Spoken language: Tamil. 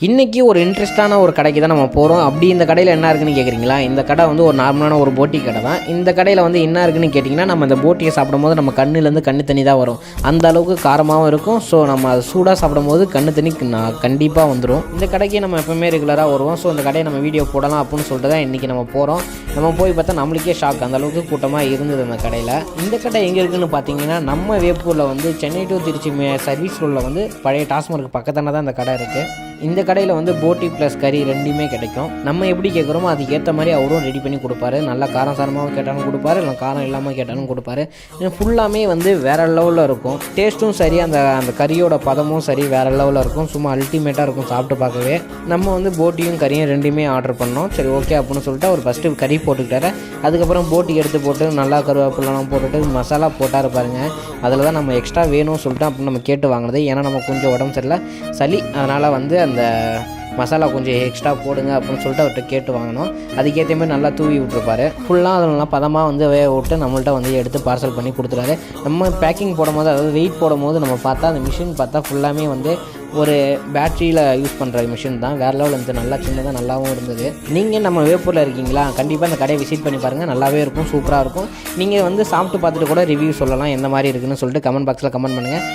இன்றைக்கி ஒரு இன்ட்ரெஸ்ட்டான ஒரு கடைக்கு தான் நம்ம போகிறோம். அப்படி இந்த கடையில் என்ன இருக்குன்னு கேட்குறீங்களா? இந்த கடை வந்து ஒரு நார்மலான ஒரு போட்டி கடை தான். இந்த கடையில் வந்து என்ன இருக்குன்னு கேட்டிங்கன்னா, நம்ம இந்த போட்டியை சாப்பிடும்போது நம்ம கண்ணுலேருந்து கண்ணு தண்ணி தான் வரும். அந்த அளவுக்கு காரமாகவும் இருக்கும். ஸோ நம்ம அதை சூடாக சாப்பிடும்போது கண்ணு தண்ணி கண்டிப்பாக வந்துடும். இந்த கடைக்கு நம்ம எப்போவுமே ரெகுலராக வருவோம். ஸோ இந்த கடையை நம்ம வீடியோ போடலாம் அப்படின்னு சொல்லிட்டு தான் இன்றைக்கி நம்ம போகிறோம். நம்ம போய் பார்த்தா நம்மளுக்கே ஷாக், அந்த அளவுக்கு கூட்டமாக இருந்தது அந்த கடையில். இந்த கடை எங்கே இருக்குதுன்னு பார்த்தீங்கன்னா, நம்ம வேப்பூரில் வந்து சென்னை டு திருச்சி சர்வீஸ் ரோடில் வந்து பழைய டாஸ்மார்க் பக்கத்தான தான் இந்த கடை இருக்குது. இந்த கடையில் வந்து போட்டி ப்ளஸ் கறி ரெண்டுமே கிடைக்கும். நம்ம எப்படி கேட்குறோமோ அதுக்கு ஏற்ற மாதிரி அவரும் ரெடி பண்ணி கொடுப்பாரு. நல்லா காரம் சாரமாக கேட்டாலும் கொடுப்பாரு, இல்லை காரம் இல்லாமல் கேட்டாலும் கொடுப்பாரு. ஃபுல்லாமே வந்து வேறு லெவலில் இருக்கும். டேஸ்ட்டும் சரி, அந்த கறியோட பதமும் சரி வேறு லெவலில் இருக்கும். சும்மா அல்டிமேட்டாக இருக்கும் சாப்பிட்டு பார்க்கவே. நம்ம வந்து போட்டியும் கறியும் ரெண்டுமே ஆர்டர் பண்ணோம். சரி ஓகே அப்படின்னு சொல்லிட்டு அவர் ஃபஸ்ட்டு கறி போட்டுக்கிட்டாரு. அதுக்கப்புறம் போட்டி எடுத்து போட்டு நல்லா கருவேப்பிலாம் போட்டுட்டு மசாலா போட்டார் பாருங்க. அதில் தான் நம்ம எக்ஸ்ட்ரா வேணும்னு சொல்லிட்டு அப்படின்னு நம்ம கேட்டு வாங்கினது. ஏன்னா நம்ம கொஞ்சம் உடம்பு சரியில்லை, சளி, அதனால் வந்து அந்த மசாலா கொஞ்சம் எக்ஸ்ட்ரா போடுங்க அப்படின்னு சொல்லிட்டு அவர்கிட்ட கேட்டு வாங்கினோம். அதுக்கேற்ற மாதிரி நல்லா தூவி விட்டுருப்பாரு. ஃபுல்லாக அதில் நல்லா பதமாக வந்து வேக விட்டு நம்மள்ட்ட வந்து எடுத்து பார்சல் பண்ணி கொடுத்துறாரு. நம்ம பேக்கிங் போடும்போது, அதாவது வெயிட் போடும்போது நம்ம பார்த்தா அந்த மிஷின் பார்த்தா ஃபுல்லாமே வந்து ஒரு பேட்டரியில் யூஸ் பண்ணுற மிஷின் தான். வேறு லெவலில் இருந்து நல்லா சின்னதாக நல்லாவும் இருந்தது. நீங்கள் நம்ம வேப்பூரில் இருக்கீங்களா, கண்டிப்பாக அந்த கடையை விசிட் பண்ணி பாருங்கள். நல்லாவே இருக்கும், சூப்பராக இருக்கும். நீங்கள் வந்து சாப்பிட்டு பார்த்துட்டு கூட ரிவ்யூ சொல்லலாம், எந்த மாதிரி இருக்குதுன்னு சொல்லிட்டு கமெண்ட் பாக்ஸில் கமெண்ட் பண்ணுங்கள்.